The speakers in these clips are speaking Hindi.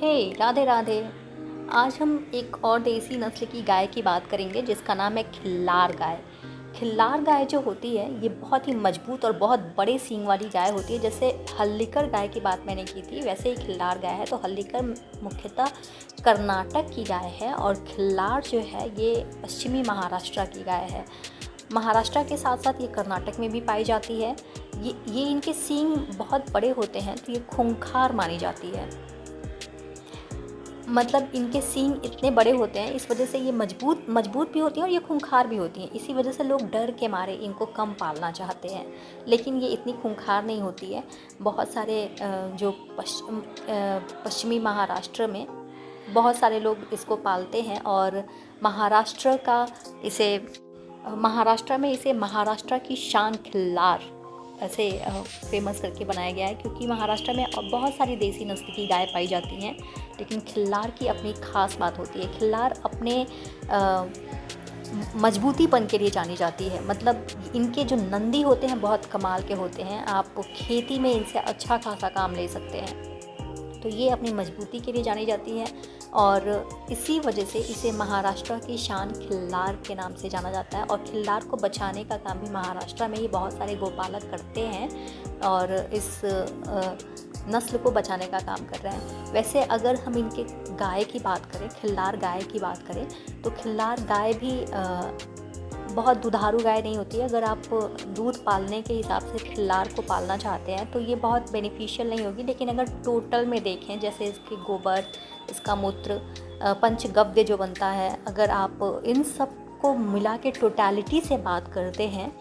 हे राधे राधे। आज हम एक और देसी नस्ल की गाय की बात करेंगे जिसका नाम है खिल्लार गाय। खिल्लार गाय जो होती है ये बहुत ही मजबूत और बहुत बड़े सींग वाली गाय होती है। जैसे हल्लीकर गाय की बात मैंने की थी, वैसे ही खिल्लार गाय है। तो हल्लीकर मुख्यतः कर्नाटक की गाय है और खिल्लार जो है ये पश्चिमी महाराष्ट्र की गाय है। महाराष्ट्र के साथ साथ ये कर्नाटक में भी पाई जाती है। ये इनके सींग बहुत बड़े होते हैं, तो ये खूंखार मानी जाती है। मतलब इनके सींग इतने बड़े होते हैं, इस वजह से ये मजबूत भी होती हैं और ये खूंखार भी होती हैं। इसी वजह से लोग डर के मारे इनको कम पालना चाहते हैं, लेकिन ये इतनी खूंखार नहीं होती है। बहुत सारे जो पश्चिमी महाराष्ट्र में बहुत सारे लोग इसको पालते हैं और महाराष्ट्र में इसे महाराष्ट्र की शान खिल्लार ऐसे फेमस करके बनाया गया है, क्योंकि महाराष्ट्र में बहुत सारी देसी नस्ल की गाय पाई जाती हैं, लेकिन खिल्लार की अपनी ख़ास बात होती है। खिल्लार अपने मजबूतीपन के लिए जानी जाती है। मतलब इनके जो नंदी होते हैं बहुत कमाल के होते हैं, आप खेती में इनसे अच्छा खासा काम ले सकते हैं। तो ये अपनी मजबूती के लिए जानी जाती है और इसी वजह से इसे महाराष्ट्र की शान खिल्लार के नाम से जाना जाता है। और खिल्लार को बचाने का काम भी महाराष्ट्र में ही बहुत सारे गोपालक करते हैं और इस नस्ल को बचाने का काम कर रहे हैं। वैसे अगर हम इनके गाय की बात करें, खिल्लार गाय की बात करें, तो खिल्लार गाय भी बहुत दुधारू गाय नहीं होती है। अगर आप दूध पालने के हिसाब से खिल्लार को पालना चाहते हैं तो ये बहुत बेनिफिशियल नहीं होगी, लेकिन अगर टोटल में देखें, जैसे इसके गोबर, इसका मूत्र, पंचगव्य जो बनता है, अगर आप इन सब को मिला के टोटलिटी से बात करते हैं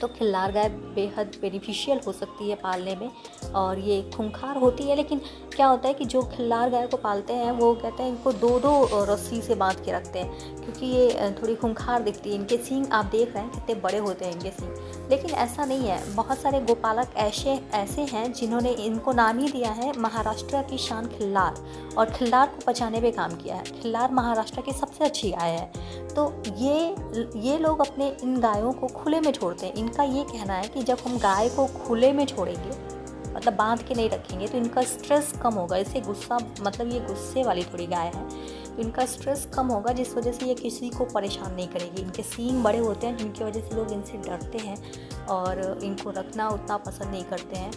तो खिल्लार गाय बेहद बेनिफिशियल हो सकती है पालने में। और ये खूंखार होती है, लेकिन क्या होता है कि जो खिल्लार गाय को पालते हैं वो कहते हैं इनको दो दो रस्सी से बांध के रखते हैं, क्योंकि ये थोड़ी खूंखार दिखती है। इनके सींग आप देख रहे हैं कितने बड़े होते हैं इनके सींग, लेकिन ऐसा नहीं है। बहुत सारे गोपालक ऐसे हैं जिन्होंने इनको नाम ही दिया है महाराष्ट्र की शान खिल्लार, और खिल्लार को बचाने पे काम किया है। खिल्लार महाराष्ट्र की सबसे अच्छी गाय है। तो ये लोग अपने इन गायों को खुले में छोड़ते हैं। इनका ये कहना है कि जब हम गाय को खुले में छोड़ेंगे, मतलब बांध के नहीं रखेंगे, तो इनका स्ट्रेस कम होगा। इससे गुस्सा, मतलब ये गुस्से वाली थोड़ी गाय है, तो इनका स्ट्रेस कम होगा, जिस वजह से ये किसी को परेशान नहीं करेगी। इनके सींग बड़े होते हैं, जिनकी वजह से लोग इनसे डरते हैं और इनको रखना उतना पसंद नहीं करते हैं।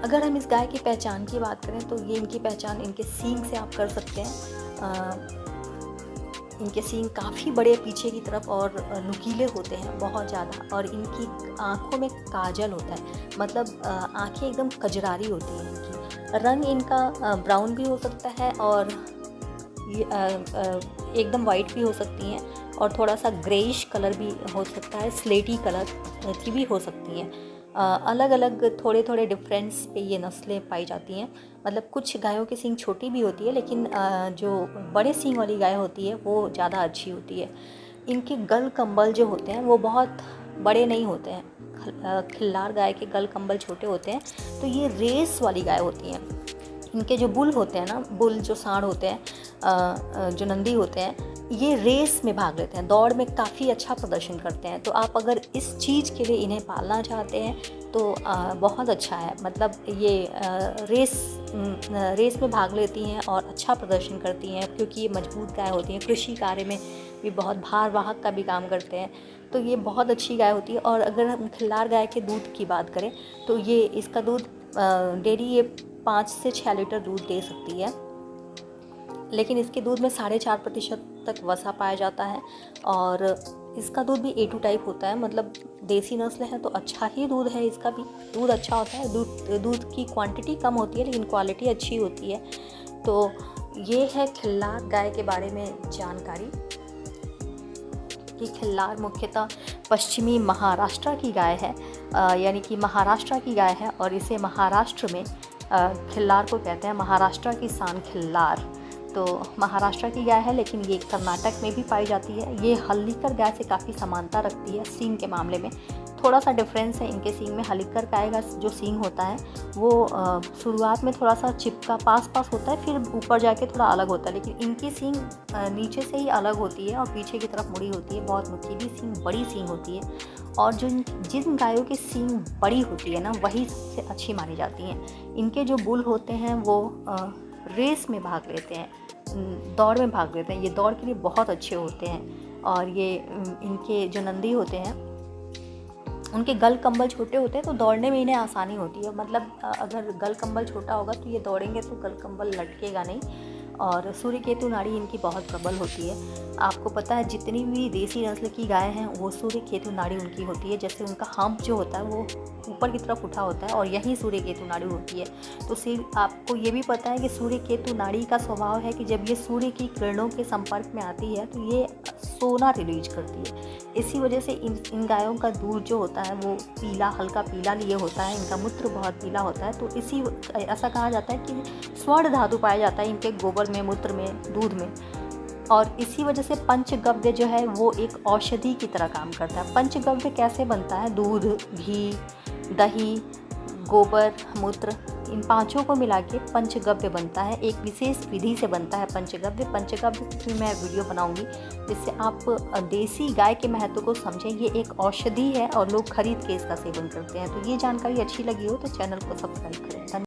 अगर हम इस गाय की पहचान की बात करें तो ये इनकी पहचान इनके सींग से आप कर सकते हैं। इनके सींग काफ़ी बड़े पीछे की तरफ और नुकीले होते हैं बहुत ज़्यादा, और इनकी आँखों में काजल होता है, मतलब आँखें एकदम कजरारी होती हैं इनकी। रंग इनका ब्राउन भी हो सकता है और एकदम वाइट भी हो सकती हैं, और थोड़ा सा ग्रेइश कलर भी हो सकता है, स्लेटी कलर की भी हो सकती हैं। अलग अलग थोड़े थोड़े डिफरेंस पे ये नस्लें पाई जाती हैं। मतलब कुछ गायों की सींग छोटी भी होती है, लेकिन जो बड़े सींग वाली गाय होती है वो ज़्यादा अच्छी होती है। इनके गल कंबल जो होते हैं वो बहुत बड़े नहीं होते हैं। खिल्लार गाय के गल कंबल छोटे होते हैं, तो ये रेस वाली गाय होती हैं। इनके जो बुल होते हैं ना, बुल जो सांड होते हैं, जो नंदी होते हैं, ये रेस में भाग लेते हैं, दौड़ में काफ़ी अच्छा प्रदर्शन करते हैं। तो आप अगर इस चीज़ के लिए इन्हें पालना चाहते हैं तो बहुत अच्छा है। मतलब ये रेस में भाग लेती हैं और अच्छा प्रदर्शन करती हैं, क्योंकि ये मजबूत गाय होती हैं। कृषि कार्य में भी बहुत भार वाहक का भी काम करते हैं, तो ये बहुत अच्छी गाय होती है। और अगर हम खिल्लार गाय के दूध की बात करें तो ये इसका दूध डेली ये 5 से 6 लीटर दूध दे सकती है, लेकिन इसके दूध में 4.5% तक वसा पाया जाता है। और इसका दूध भी A2 टाइप होता है, मतलब देसी नस्ल है तो अच्छा ही दूध है। इसका भी दूध अच्छा होता है। दूध की क्वांटिटी कम होती है, लेकिन क्वालिटी अच्छी होती है। तो ये है खिल्लार गाय के बारे में जानकारी, कि खिल्लार मुख्यतः पश्चिमी महाराष्ट्र की गाय है, यानी कि महाराष्ट्र की गाय है, और इसे महाराष्ट्र में खिल्लार को कहते हैं महाराष्ट्र की शान खिल्लार। तो महाराष्ट्र की गाय है, लेकिन ये कर्नाटक में भी पाई जाती है। ये हल्लीकर गाय से काफ़ी समानता रखती है सींग के मामले में। थोड़ा सा डिफरेंस है इनके सींग में। हल्लीकर गाय का जो सींग होता है वो शुरुआत में थोड़ा सा चिपका पास होता है, फिर ऊपर जाके थोड़ा अलग होता है, लेकिन इनकी सींग नीचे से ही अलग होती है और पीछे की तरफ मुड़ी होती है। बहुत नुकीली सींग, बड़ी सींग होती है और जिन गायों की सींग बड़ी होती है ना, वही सबसे अच्छी मानी जाती हैं। इनके जो बुल होते हैं वो रेस में भाग लेते हैं, दौड़ में भाग लेते हैं। ये दौड़ के लिए बहुत अच्छे होते हैं। और ये इनके जो नंदी होते हैं उनके गल कंबल छोटे होते हैं, तो दौड़ने में इन्हें आसानी होती है। मतलब अगर गल कंबल छोटा होगा तो ये दौड़ेंगे तो गल कंबल लटकेगा नहीं। और सूर्यकेतु नाड़ी इनकी बहुत प्रबल होती है। आपको पता है जितनी भी देसी नस्ल की गाय हैं वो सूर्यकेतु नाड़ी उनकी होती है। जैसे उनका हम्प जो होता है वो ऊपर की तरफ उठा होता है और यहीं सूर्यकेतु नाड़ी होती है। तो सिर्फ आपको ये भी पता है कि सूर्यकेतु नाड़ी का स्वभाव है कि जब ये सूर्य की किरणों के संपर्क में आती है तो ये सोना रिलीज करती है। इसी वजह से इन गायों का दूध जो होता है वो पीला, हल्का पीला लिए होता है। इनका मूत्र बहुत पीला होता है। तो ऐसा कहा जाता है कि स्वर्ण धातु पाया जाता है इनके गोबर में, मूत्र में, दूध में। और इसी वजह से पंचगव्य जो है वो एक औषधि की तरह काम करता है। पंचगव्य कैसे बनता है? दूध, घी, दही, गोबर, मूत्र, इन पांचों को मिला के पंचगव्य बनता है। एक विशेष विधि से बनता है पंचगव्य की मैं वीडियो बनाऊंगी जिससे आप देसी गाय के महत्व को समझें। ये एक औषधि है और लोग खरीद के इसका सेवन करते हैं। तो ये जानकारी अच्छी लगी हो तो चैनल को सब्सक्राइब करें।